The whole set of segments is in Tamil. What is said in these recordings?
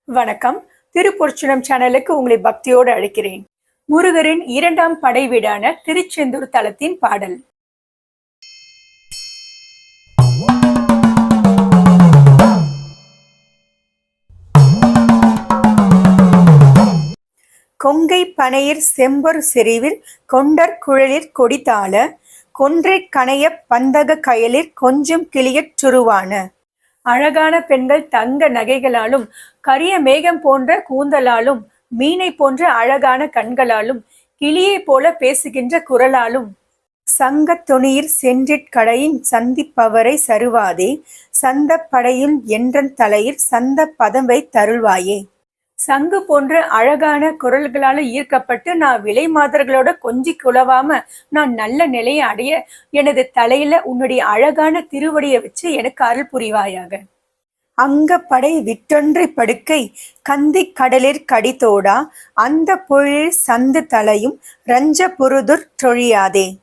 வணக்கம். திருப்பொற்சுனம் சேனலுக்கு உங்களை பக்தியோடு அழைக்கிறேன். முருகரின் 2ஆம் படை வீடான திருச்செந்தூர் தலத்தின் பாடல். கொங்கை பனையிற் செம்பொற் செறிவில் கொண்டற் குழலிற் கொடிதாழ கொன்றைக் கணையப் பந்தக கயலிற் கொஞ்சும் கிளியற் சுருவான. அழகான பெண்கள் தங்க நகைகளாலும் கரிய மேகம் போன்ற கூந்தலாலும் மீனை போன்ற அழகான கண்களாலும் கிளியைப் போல பேசுகின்ற குரலாலும் சங்கத் தொனியிற் சென்றிற் கடையின் சந்திப்பவரை சருவாதே சந்தப் படையுள் என்றன் தலையிற் சந்த பதம் தருள்வாயே. சங்கு போன்ற அழகான குரல்களால ஈர்க்கப்பட்டு நான் விலை மாதர்களோட கொஞ்சி குழவாம நான் நல்ல நிலையை அடைய எனது தலையில உன்னுடைய அழகான திருவடியை வச்சு எனக்கு அருள் புரிவாயாக. அங்க படை விட்டொன்றை படுக்கை கந்தி கடலிற் கடிதோடா அந்த பொழில் சந்து தலையும் ரஞ்ச புருதுர் தொழியாதே.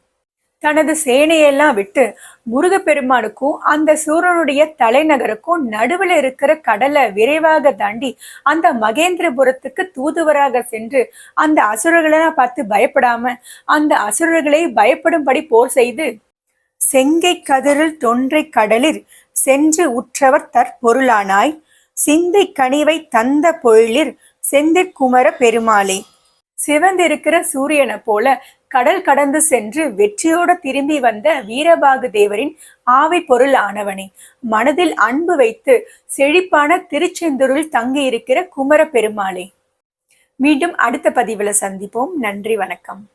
தனது சேனையெல்லாம் விட்டு முருகப்பெருமானுக்கும் அந்த சூரனுடைய தலைநகருக்கும் நடுவில் இருக்கிற கடலை விரைவாக தாண்டி அந்த மகேந்திரபுரத்துக்கு தூதுவராக சென்று அந்த அசுரர்களெல்லாம் பார்த்து பயப்படாம அந்த அசுரர்களை பயப்படும்படி போர் செய்து செங்கை கதிரில் தொன்றை கடலில் சென்று உற்றவர் தற்பொருளானாய் சிந்தை கனிவை தந்த பொழிலிற் செந்திற்குமர பெருமாளே. சிவந்திருக்கிற சூரியனை போல கடல் கடந்து சென்று வெற்றியோடு திரும்பி வந்த வீரபாகு தேவரின் ஆவை பொருள் ஆனவனே, மனதில் அன்பு வைத்து செழிப்பான திருச்செந்தூரில் தங்கி இருக்கிற குமர பெருமாளே. மீண்டும் அடுத்த பதிவுல சந்திப்போம். நன்றி, வணக்கம்.